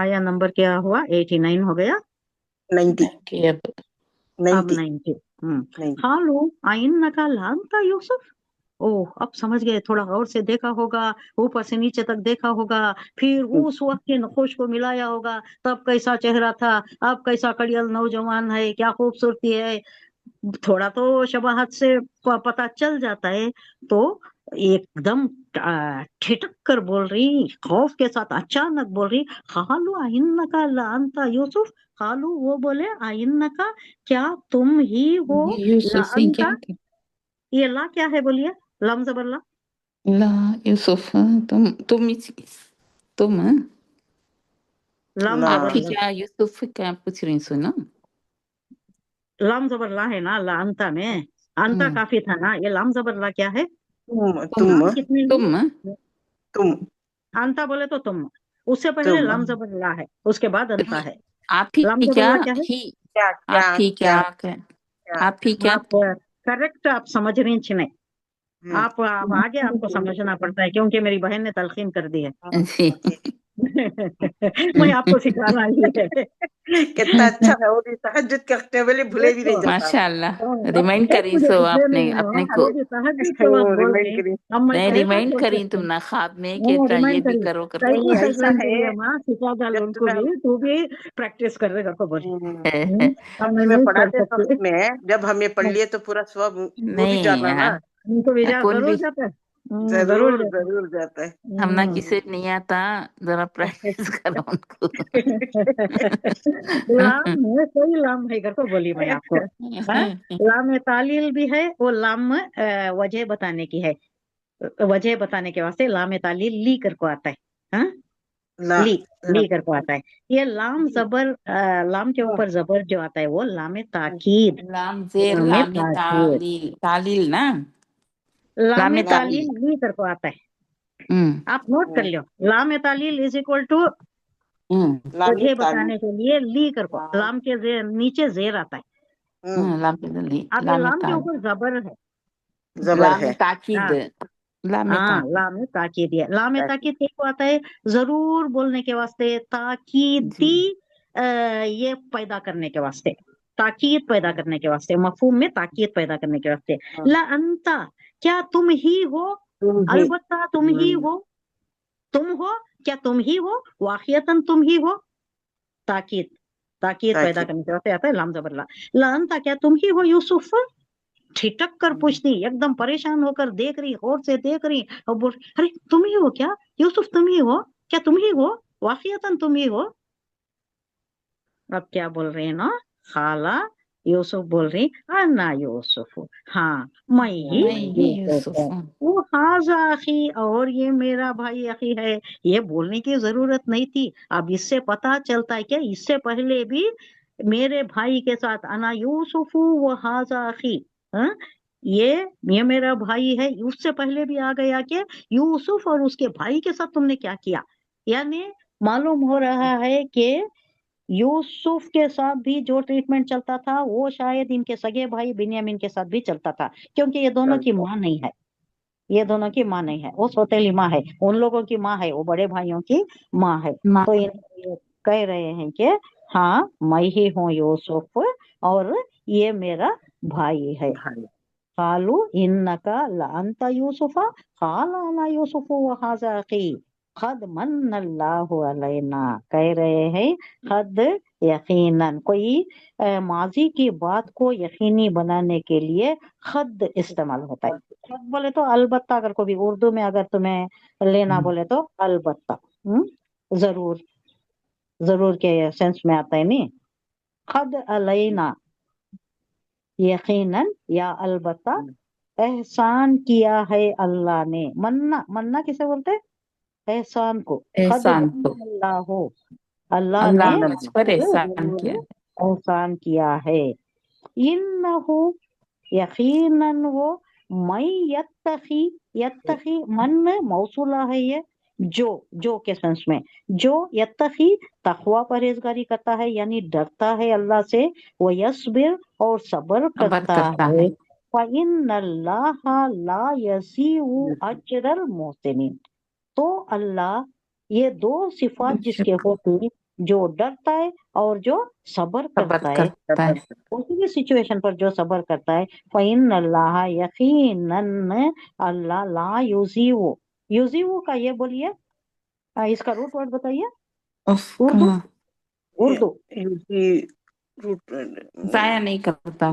आया नंबर क्या हुआ, 89 हो गया, 90 अब 90 90। 90 हालो आइन का लानता यूसुफ। ओह, अब समझ गए, थोड़ा गौर से देखा होगा, ऊपर से नीचे तक देखा होगा, फिर उस वक्त के नखोश को मिलाया होगा, तब कैसा चेहरा था, अब कैसा कड़ियल नौजवान है, क्या खूबसूरती है, थोड़ा तो शबाहत से पता चल जाता है। तो एकदम ठिठक कर बोल रही, खौफ के साथ अचानक बोल रही, खालू आइन्नका लानता यूसुफ। खालू, वो बोले, आइन्नका, क्या तुम ही हो यूसुफ ने क्या लानता। कहा? ये ला क्या है, बोलिए, लम जबर ला। ला यूसुफ, तुम लम ला आप जबर ही ला, क्या यूसुफ क्या पूछ रही सुनो? लम जबर ला है ना, ला अंता में, अंता हम्म, काफी था ना, ये लम जबर ला क्या है। तुम लाम कितने तुम हैं? तुम अंता बोले तो तुम, उससे पहले तुम लम जबर ला है, उसके बाद अंता है। आप ही लम जबर क्या ला क्या है। ही क्या क्या आप ही क्या क्या क्या आप ही क्या आप करेक्ट, आप समझ रही हैं नहीं। हम्म, आप आगे आपको समझना पड़ता है, क्योंकि मेरी बहन ने तलखीन कर दी है। जी मैं आपको सिखाना ही है। कितना अच्छा है, वो भी तहज्जुद करते हुए भूले भी नहीं देखो, जाता। माशाल्लाह रिमाइंड एक करी मुझे सो पिछले आपने नहीं अपने है, को। वो भी तहज्जुद के वक्त वो बोल रिमाइंड रही। करी। अब मैं नहीं, कैसा रिमाइंड बोल करी सकती तुम हूँ। ना ख्वाब में वो कि ये रिमाइंड भी करी, करो करके। कैसे नहीं ऐसा टचलाइन के लिए है, माँ सिखा डाल जब उनको तुम्हें भी, तू भी प्रैक्टिस कर रहे को बोली। अब मैं तुम्हें नहीं कर पढ़ाते सकती। वक्त में जब हम ये पढ़ लिए तो पूरा सब वो भी नहीं जाना ना, उनको भी कौन जरूर भी जाता है। जरूर जरूर जाता है। जरूर जाता है। हम ना किसे नहीं आता, जरा प्रैक्टिस करो उनको। लाम है, कोई लाम है घर को बोली मैं आपको। हाँ, लाम तालील भी है, वो लाम वजह बताने की है, वजह बताने के वास्ते लाम तालील ली कर को आता है। हाँ, ला ली ली कर को आता है। ये लाम जबर, लाम के ऊपर जबर जो आता है वो लाम ताकीद। लाम जेर लाम लामी ताकीद, तालील तालील ना, लाम लामी तालील तालील। ली कर को आता है। हम्म आप नोट कर लो, लाम तालील इज इक्वल टू हम्म लामी वजह ताली बताने के लिए ली कर को, लाम के नीचे जेर आता है। लामी अब ये लामी लाम के ताल ऊपर जबर है। जबर लामी है। ताकीद, हाँ, लामी हाँ, ताकीद। लाम ताकीद है। लाम ताकि ताकीद क्या आता है, जरूर बोलने के वास्ते, ताकीदी जी ये पैदा करने के वास्ते, ताकीद पैदा करने के वास्ते, मफहूम में ताकीद पैदा करने के वास्ते। ला अंता, क्या तुम ही हो, तुम ही अलबत्ता तुम ही हो, तुम हो, क्या तुम ही हो, वाक़ियतन तुम ही हो। ताकीद, ताकीद पैदा ताकि करने के वास्ते आता है लाम जबर ला। ला अंता, क्या तुम ही हो यूसुफ। ठिठक कर पूछती, एकदम परेशान होकर देख रही, गौर से देख रही, और बोल, अरे तुम ही हो क्या यूसुफ, तुम ही हो, क्या तुम ही हो, वाकईतन तुम ही हो। अब क्या बोल रही है ना, खाला, यूसुफ बोल रही, अन्ना यूसुफ, हाँ मैं ही मैं ही यूसुफ यूसुफ हूँ। हूँ। वो हाजा अखी, और ये मेरा भाई अखी है। ये बोलने की जरूरत नहीं थी, अब इससे पता चलता है कि इससे पहले भी मेरे भाई के साथ, अना यूसुफ वो हाजा अखी, हाँ, ये मेरा भाई है, उससे पहले भी आ गया कि यूसुफ और उसके भाई के साथ तुमने क्या किया। यानी मालूम हो रहा है कि यूसुफ के साथ भी जो ट्रीटमेंट चलता था वो शायद इनके सगे भाई बिन्यामीन के साथ भी चलता था, क्योंकि ये दोनों की माँ नहीं है, ये दोनों की माँ नहीं है, वो सौतेली माँ है, उन लोगों की माँ है, वो बड़े भाइयों की माँ है। माँ तो ये कह रहे हैं कि हाँ मैं ही हूँ यूसुफ, और ये मेरा भाई है। भाई कालू इन्नका लअंता यूसुफा, काल अना यूसुफ व हाजा अखी, खद मन्नल्लाहु अलैना। कह रहे हैं खद, यकीनन, कोई माजी की बात को यकीनी बनाने के लिए खद इस्तेमाल होता है। खद बोले तो अलबत्ता, अगर कोई उर्दू में अगर तुम्हें लेना बोले तो अलबत्ता, जरूर, जरूर के सेंस में आता है नहीं। खद अलैना, यकीनन या अलबत्ता, एहसान किया है अल्लाह ने। मन्ना, मन्ना किसे बोलते हैं, एहसान को। खद एहसान को अल्लाह हो, अल्लाह ने अल्लाह ने मुझ पर एहसान जरूर किया है। एहसान किया है। इन्नहु, यकीनन वो, मैं यत्तखी, यत्तखी मन में मौसूला है ये, जो के सेंस में, जो यत्तखी तकवा परहेजगारी करता है, यानी डरता है अल्लाह से, वो यस्बिर, और सब्र अबर करता करता है। है। फ़इन्नल्लाहा ला यज़ीउ अजरल मोहसिनीन। तो अल्लाह, ये दो सिफात जिसके होती, جو ڈرتا ہے اور جو صبر صبر کرتا ہے، کرتا ہے. کسی بھی سچویشن پر جو صبر کرتا ہے، فَإِنَّ اللَّهَ یقیناً اللہ لا یضیع. یضیع کا یہ بولیے، اس کا روٹ ورڈ بتائیے. اس اردو کا اردو ضائع نہیں کرتا.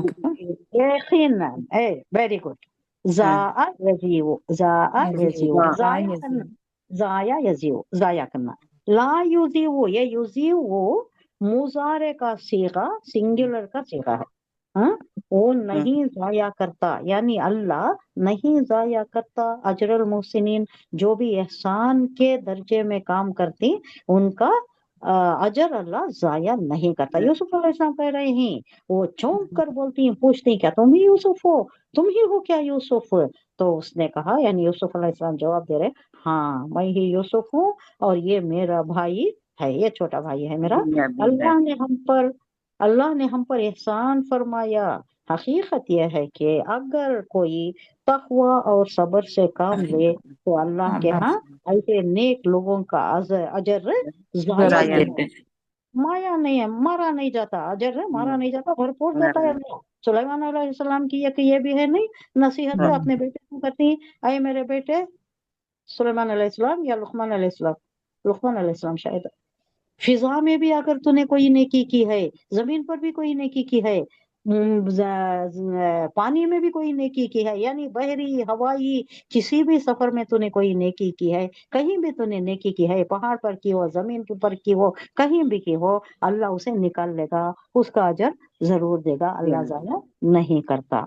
یقیناً. Very good. ضاع یضیع، ضاع یضیع، ضائع کرنا، ضایا یضیع، ضائع کرنا. لا یضیع، یہ یضیع مضارع کا صیغہ، سنگولر کا صیغہ ہے. ہاں، وہ نہیں ضائع کرتا، یعنی اللہ نہیں ضائع کرتا اجر المحسنین، جو بھی احسان کے درجے میں کام کرتی ان کا اجر اللہ ضائع نہیں کرتا. یوسف علیہ السلام کہہ رہے ہیں، وہ چونک کر بولتی ہیں، پوچھتی ہیں کیا تم ہی یوسف ہو، تم ہی ہو کیا یوسف؟ تو اس نے کہا، یعنی یوسف علیہ السلام جواب دے رہے، ہاں میں ہی یوسف ہوں اور یہ میرا بھائی ہے، یہ چھوٹا بھائی ہے میرا. اللہ نے ہم پر احسان فرمایا. حقیقت یہ ہے کہ اگر کوئی تقوی اور صبر سے کام لے تو اللہ کے ہاں ایسے نیک لوگوں کا اجر ضائع نہیں ہے، مایا نہیں ہے، مارا نہیں جاتا، اجر ہے مارا نہیں جاتا، بھرپور دیتا ہے اللہ. سلیمان علیہ السلام کی یہ بھی ہے نہیں نصیحت اپنے بیٹے کو کرتی، اے میرے بیٹے سلیمان علیہ السلام یا لقمان علیہ السلام، لقمان علیہ السلام شاید، فضا میں بھی اگر تو نے کوئی نیکی کی ہے، زمین پر بھی کوئی نیکی کی ہے، پانی میں بھی کوئی نیکی کی ہے، یعنی بحری ہوائی کسی بھی سفر میں تو نے کوئی نیکی کی ہے، کہیں بھی تو نے نیکی کی ہے، پہاڑ پر کی ہو، زمین کے اوپر کی ہو، کہیں بھی کی ہو، اللہ اسے نکال لے گا، اس کا اجر ضرور دے گا، اللہ ضائع نہیں کرتا.